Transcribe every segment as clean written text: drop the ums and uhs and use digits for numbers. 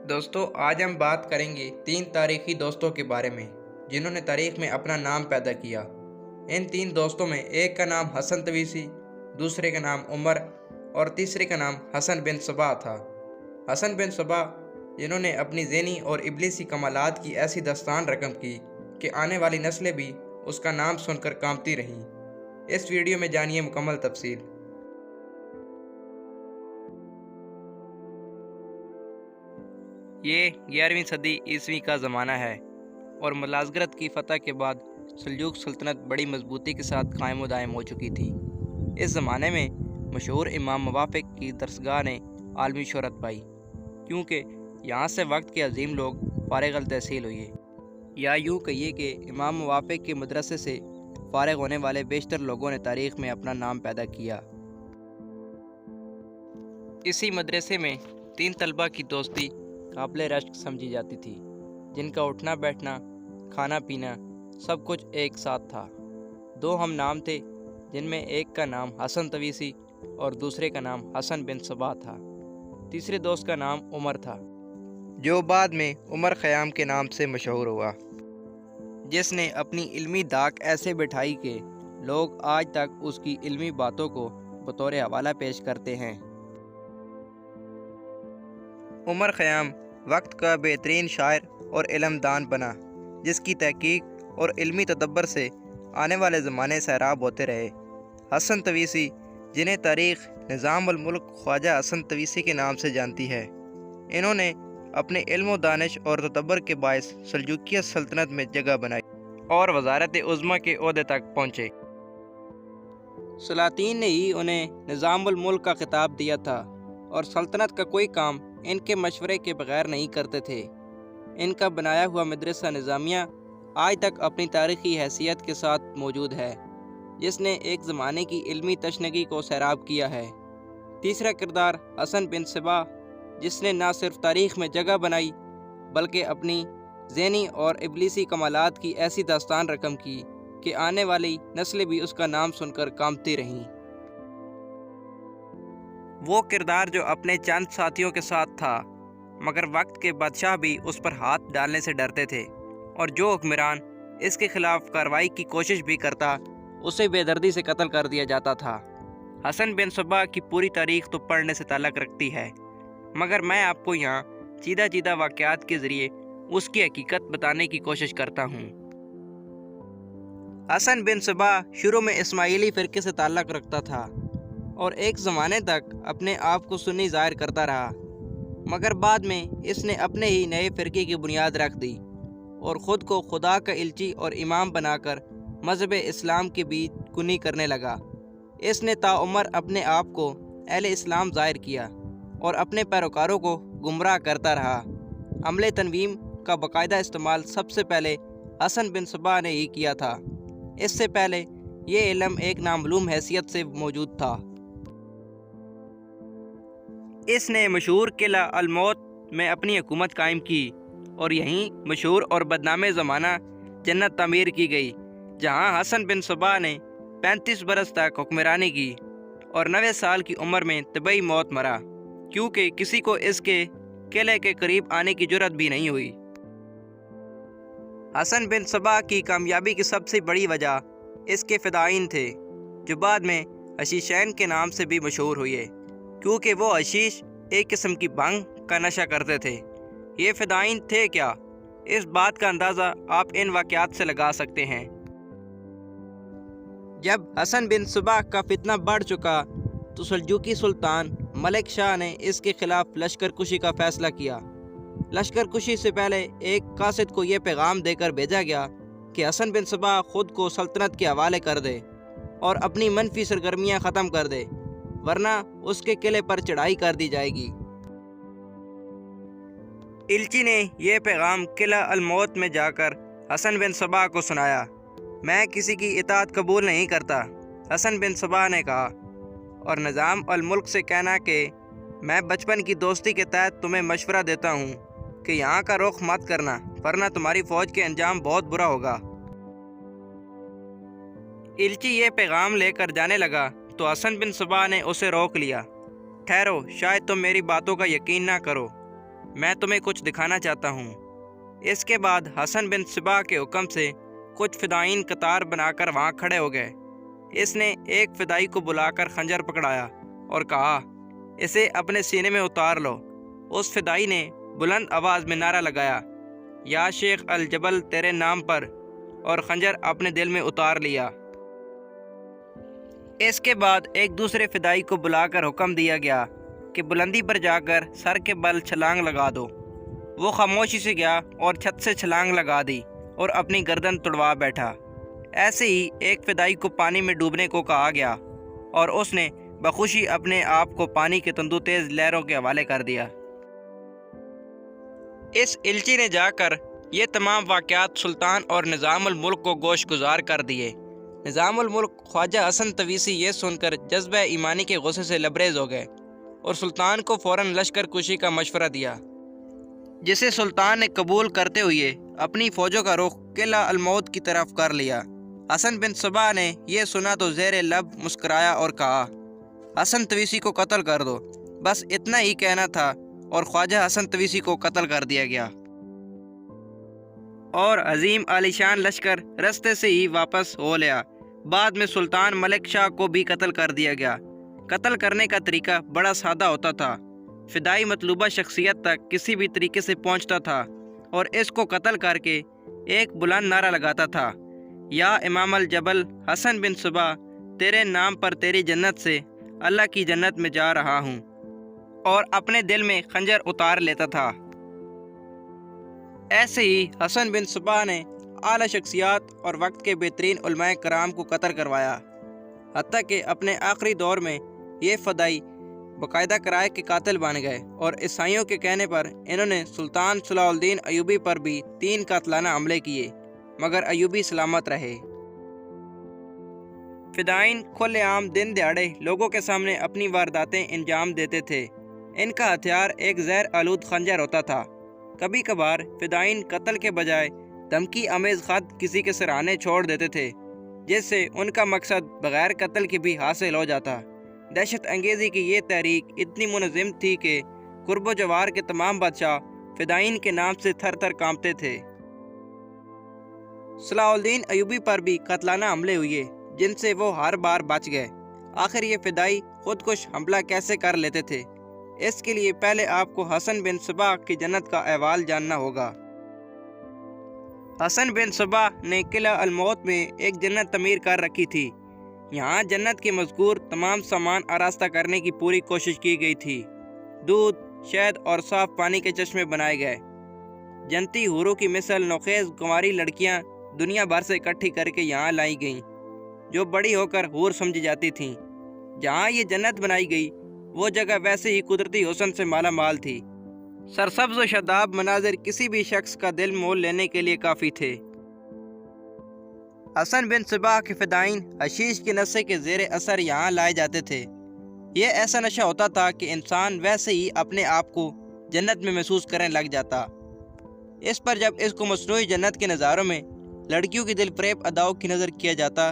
دوستو آج ہم بات کریں گے 3 تاریخی دوستوں کے بارے میں جنہوں نے تاریخ میں اپنا نام پیدا کیا۔ ان 3 دوستوں میں ایک کا نام حسن تویسی، دوسرے کا نام عمر اور تیسرے کا نام حسن بن صبا تھا۔ حسن بن صبا جنہوں نے اپنی ذہنی اور ابلیسی کمالات کی ایسی داستان رقم کی کہ آنے والی نسلیں بھی اس کا نام سن کر کانپتی رہیں۔ اس ویڈیو میں جانیے مکمل تفصیل۔ یہ 11ویں صدی عیسوی کا زمانہ ہے اور ملازگرت کی فتح کے بعد سلجوق سلطنت بڑی مضبوطی کے ساتھ قائم و دائم ہو چکی تھی۔ اس زمانے میں مشہور امام موافق کی درسگاہ نے عالمی شہرت پائی، کیونکہ یہاں سے وقت کے عظیم لوگ فارغ التحصیل ہوئے، یا یوں کہیے کہ امام موافق کے مدرسے سے فارغ ہونے والے بیشتر لوگوں نے تاریخ میں اپنا نام پیدا کیا۔ اسی مدرسے میں 3 طلبہ کی دوستی قابل رشک سمجھی جاتی تھی، جن کا اٹھنا بیٹھنا، کھانا پینا سب کچھ ایک ساتھ تھا۔ 2 ہم نام تھے، جن میں ایک کا نام حسن تویسی اور دوسرے کا نام حسن بن صبا تھا۔ تیسرے دوست کا نام عمر تھا، جو بعد میں عمر خیام کے نام سے مشہور ہوا، جس نے اپنی علمی دھاک ایسے بٹھائی کہ لوگ آج تک اس کی علمی باتوں کو بطور حوالہ پیش کرتے ہیں۔ عمر خیام وقت کا بہترین شاعر اور علم دان بنا، جس کی تحقیق اور علمی تدبر سے آنے والے زمانے سیراب ہوتے رہے۔ حسن تویسی، جنہیں تاریخ نظام الملک خواجہ حسن تویسی کے نام سے جانتی ہے، انہوں نے اپنے علم و دانش اور تدبر کے باعث سلجوقیہ سلطنت میں جگہ بنائی اور وزارت عظمیٰ کے عہدے تک پہنچے۔ سلاطین نے ہی انہیں نظام الملک کا خطاب دیا تھا اور سلطنت کا کوئی کام ان کے مشورے کے بغیر نہیں کرتے تھے۔ ان کا بنایا ہوا مدرسہ نظامیہ آج تک اپنی تاریخی حیثیت کے ساتھ موجود ہے، جس نے ایک زمانے کی علمی تشنگی کو سیراب کیا ہے۔ تیسرا کردار حسن بن صبا، جس نے نہ صرف تاریخ میں جگہ بنائی بلکہ اپنی ذہنی اور ابلیسی کمالات کی ایسی داستان رقم کی کہ آنے والی نسلیں بھی اس کا نام سن کر کانپتی رہیں۔ وہ کردار جو اپنے چند ساتھیوں کے ساتھ تھا، مگر وقت کے بادشاہ بھی اس پر ہاتھ ڈالنے سے ڈرتے تھے، اور جو حکمران اس کے خلاف کارروائی کی کوشش بھی کرتا، اسے بے دردی سے قتل کر دیا جاتا تھا۔ حسن بن صبا کی پوری تاریخ تو پڑھنے سے تعلق رکھتی ہے، مگر میں آپ کو یہاں چیدہ واقعات کے ذریعے اس کی حقیقت بتانے کی کوشش کرتا ہوں۔ حسن بن صبا شروع میں اسماعیلی فرقے سے تعلق رکھتا تھا اور ایک زمانے تک اپنے آپ کو سنی ظاہر کرتا رہا، مگر بعد میں اس نے اپنے ہی نئے فرقے کی بنیاد رکھ دی اور خود کو خدا کا الچی اور امام بنا کر مذہب اسلام کے بیچ کنی کرنے لگا۔ اس نے تاعمر اپنے آپ کو اہل اسلام ظاہر کیا اور اپنے پیروکاروں کو گمراہ کرتا رہا۔ عمل تنویم کا باقاعدہ استعمال سب سے پہلے حسن بن صبا نے ہی کیا تھا۔ اس سے پہلے یہ علم ایک نامعلوم حیثیت سے موجود تھا۔ اس نے مشہور قلعہ الموت میں اپنی حکومت قائم کی اور یہیں مشہور اور بدنام زمانہ جنت تعمیر کی گئی، جہاں حسن بن صبا نے 35 برس تک حکمرانی کی اور 90 سال کی عمر میں طبعی موت مرا، کیونکہ کسی کو اس کے قلعے کے قریب آنے کی جرات بھی نہیں ہوئی۔ حسن بن صبا کی کامیابی کی سب سے بڑی وجہ اس کے فدائین تھے، جو بعد میں حشیشین کے نام سے بھی مشہور ہوئے، کیونکہ وہ حشیش ایک قسم کی بھنگ کا نشہ کرتے تھے۔ یہ فدائین تھے کیا؟ اس بات کا اندازہ آپ ان واقعات سے لگا سکتے ہیں۔ جب حسن بن صبا کا فتنہ بڑھ چکا تو سلجوقی سلطان ملک شاہ نے اس کے خلاف لشکر کشی کا فیصلہ کیا۔ لشکر کشی سے پہلے ایک قاصد کو یہ پیغام دے کر بھیجا گیا کہ حسن بن صبا خود کو سلطنت کے حوالے کر دے اور اپنی منفی سرگرمیاں ختم کر دے، ورنہ اس کے قلعے پر چڑھائی کر دی جائے گی۔ الچی نے یہ پیغام قلعہ الموت میں جا کر حسن بن صبا کو سنایا۔ میں کسی کی اطاعت قبول نہیں کرتا، حسن بن صبا نے کہا، اور نظام الملک سے کہنا کہ میں بچپن کی دوستی کے تحت تمہیں مشورہ دیتا ہوں کہ یہاں کا رخ مت کرنا، ورنہ تمہاری فوج کے انجام بہت برا ہوگا۔ الچی یہ پیغام لے کر جانے لگا تو حسن بن صبا نے اسے روک لیا۔ ٹھہرو، شاید تم میری باتوں کا یقین نہ کرو، میں تمہیں کچھ دکھانا چاہتا ہوں۔ اس کے بعد حسن بن صبا کے حکم سے کچھ فدائین قطار بنا کر وہاں کھڑے ہو گئے۔ اس نے ایک فدائی کو بلا کر خنجر پکڑایا اور کہا، اسے اپنے سینے میں اتار لو۔ اس فدائی نے بلند آواز میں نعرہ لگایا، یا شیخ الجبل تیرے نام پر، اور خنجر اپنے دل میں اتار لیا۔ اس کے بعد ایک دوسرے فدائی کو بلا کر حکم دیا گیا کہ بلندی پر جا کر سر کے بل چھلانگ لگا دو۔ وہ خاموشی سے گیا اور چھت سے چھلانگ لگا دی اور اپنی گردن تڑوا بیٹھا۔ ایسے ہی ایک فدائی کو پانی میں ڈوبنے کو کہا گیا اور اس نے بخوشی اپنے آپ کو پانی کے تندو تیز لہروں کے حوالے کر دیا۔ اس الچی نے جا کر یہ تمام واقعات سلطان اور نظام الملک کو گوش گزار کر دیے۔ نظام الملک خواجہ حسن تویسی یہ سن کر جذبہ ایمانی کے غصے سے لبریز ہو گئے اور سلطان کو فوراً لشکر کشی کا مشورہ دیا، جسے سلطان نے قبول کرتے ہوئے اپنی فوجوں کا رخ قلعہ الموت کی طرف کر لیا۔ حسن بن صبا نے یہ سنا تو زیر لب مسکرایا اور کہا، حسن تویسی کو قتل کر دو۔ بس اتنا ہی کہنا تھا اور خواجہ حسن تویسی کو قتل کر دیا گیا، اور عظیم عالیشان لشکر رستے سے ہی واپس ہو لیا۔ بعد میں سلطان ملک شاہ کو بھی قتل کر دیا گیا۔ قتل کرنے کا طریقہ بڑا سادہ ہوتا تھا۔ فدائی مطلوبہ شخصیت تک کسی بھی طریقے سے پہنچتا تھا اور اس کو قتل کر کے ایک بلند نعرہ لگاتا تھا، یا امام الجبل حسن بن صبا تیرے نام پر تیری جنت سے اللہ کی جنت میں جا رہا ہوں، اور اپنے دل میں خنجر اتار لیتا تھا۔ ایسے ہی حسن بن صبا نے اعلیٰ شخصیات اور وقت کے بہترین علماء کرام کو قتل کروایا، حتیٰ کہ اپنے آخری دور میں یہ فدائی باقاعدہ کرائے کے قاتل بن گئے، اور عیسائیوں کے کہنے پر انہوں نے سلطان صلاح الدین ایوبی پر بھی 3 قاتلانہ حملے کیے، مگر ایوبی سلامت رہے۔ فدائین کھلے عام دن دہاڑے لوگوں کے سامنے اپنی وارداتیں انجام دیتے تھے۔ ان کا ہتھیار ایک زہر آلود خنجر ہوتا تھا۔ کبھی کبھار فدائین قتل کے بجائے دھمکی آمیز خط کسی کے سرانے چھوڑ دیتے تھے، جس سے ان کا مقصد بغیر قتل کے بھی حاصل ہو جاتا۔ دہشت انگیزی کی یہ تحریک اتنی منظم تھی کہ قرب و جوار کے تمام بادشاہ فدائین کے نام سے تھر تھر کانپتے تھے۔ صلاح الدین ایوبی پر بھی قاتلانہ حملے ہوئے، جن سے وہ ہر بار بچ گئے۔ آخر یہ فدائی خودکش حملہ کیسے کر لیتے تھے؟ اس کے لیے پہلے آپ کو حسن بن صبا کی جنت کا احوال جاننا ہوگا۔ حسن بن صبا نے قلعہ الموت میں ایک جنت تعمیر کر رکھی تھی۔ یہاں جنت کے مذکور تمام سامان آراستہ کرنے کی پوری کوشش کی گئی تھی۔ دودھ، شہد اور صاف پانی کے چشمے بنائے گئے۔ جنتی حوروں کی مثل نوخیز کنواری لڑکیاں دنیا بھر سے اکٹھی کر کے یہاں لائی گئیں، جو بڑی ہو کر حور سمجھی جاتی تھیں۔ جہاں یہ جنت بنائی گئی وہ جگہ ویسے ہی قدرتی حسن سے مالا مال تھی۔ سرسبز و شاداب مناظر کسی بھی شخص کا دل مول لینے کے لیے کافی تھے۔ حسن بن صبا کے فدائین حشیش کے نشے کے زیر اثر یہاں لائے جاتے تھے۔ یہ ایسا نشہ ہوتا تھا کہ انسان ویسے ہی اپنے آپ کو جنت میں محسوس کرنے لگ جاتا۔ اس پر جب اس کو مصنوعی جنت کے نظاروں میں لڑکیوں کی دل فریب اداؤں کی نظر کیا جاتا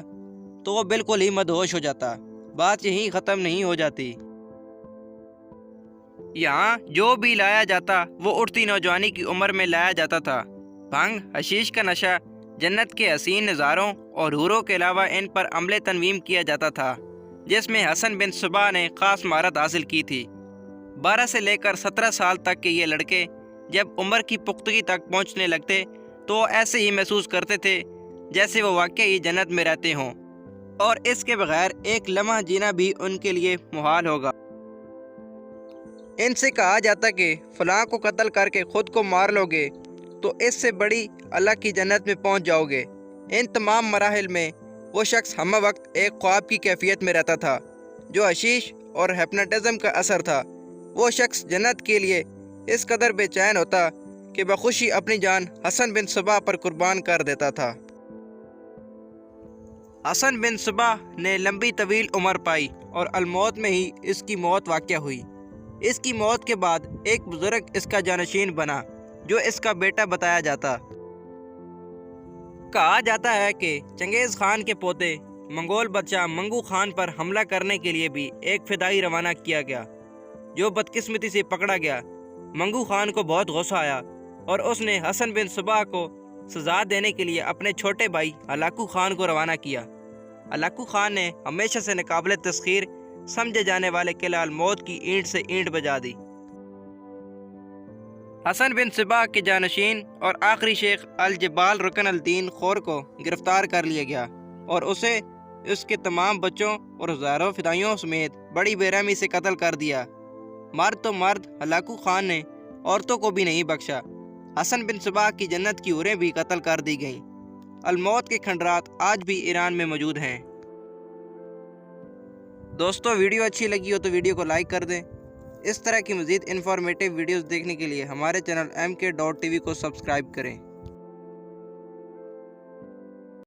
تو وہ بالکل ہی مدہوش ہو جاتا۔ بات یہیں ختم نہیں ہو جاتی۔ یہاں جو بھی لایا جاتا وہ اٹھتی نوجوانی کی عمر میں لایا جاتا تھا۔ بھنگ، حشیش کا نشہ، جنت کے حسین نظاروں اور حوروں کے علاوہ ان پر عمل تنویم کیا جاتا تھا، جس میں حسن بن صبا نے خاص مہارت حاصل کی تھی۔ 12 سے لے کر 17 سال تک کے یہ لڑکے جب عمر کی پختگی تک پہنچنے لگتے تو وہ ایسے ہی محسوس کرتے تھے جیسے وہ واقعی جنت میں رہتے ہوں، اور اس کے بغیر ایک لمحہ جینا بھی ان کے لیے محال ہوگا۔ ان سے کہا جاتا کہ فلاں کو قتل کر کے خود کو مار لو گے تو اس سے بڑی اللہ کی جنت میں پہنچ جاؤ گے۔ ان تمام مراحل میں وہ شخص ہم وقت ایک خواب کی کیفیت میں رہتا تھا، جو حشیش اور ہپناٹزم کا اثر تھا۔ وہ شخص جنت کے لیے اس قدر بے چین ہوتا کہ بخوشی اپنی جان حسن بن صبا پر قربان کر دیتا تھا۔ حسن بن صبا نے لمبی طویل عمر پائی اور الموت میں ہی اس کی موت واقع ہوئی۔ اس کی موت کے بعد ایک بزرگ اس کا جانشین بنا، جو اس کا بیٹا بتایا جاتا۔ کہا جاتا ہے کہ چنگیز خان کے پوتے منگول بادشاہ منگو خان پر حملہ کرنے کے لیے بھی ایک فدائی روانہ کیا گیا، جو بدقسمتی سے پکڑا گیا، منگو خان کو بہت غصہ آیا اور اس نے حسن بن صبا کو سزا دینے کے لیے اپنے چھوٹے بھائی ہلاکو خان کو روانہ کیا۔ ہلاکو خان نے ہمیشہ سے ناقابل تسخیر سمجھے جانے والے قلعہ الموت کی اینٹ سے اینٹ بجا دی۔ حسن بن صبا کے جانشین اور آخری شیخ الجبال رکن الدین خور کو گرفتار کر لیا گیا اور اسے اس کے تمام بچوں اور ہزاروں فدائیوں سمیت بڑی بے رحمی سے قتل کر دیا۔ مرد تو مرد ہلاکو خان نے عورتوں کو بھی نہیں بخشا۔ حسن بن صبا کی جنت کی حوریں بھی قتل کر دی گئیں۔ الموت کے کھنڈرات آج بھی ایران میں موجود ہیں۔ دوستو ویڈیو اچھی لگی ہو تو ویڈیو کو لائک کر دیں۔ اس طرح کی مزید انفارمیٹیو ویڈیوز دیکھنے کے لیے ہمارے چینل MK.TV کو سبسکرائب کریں۔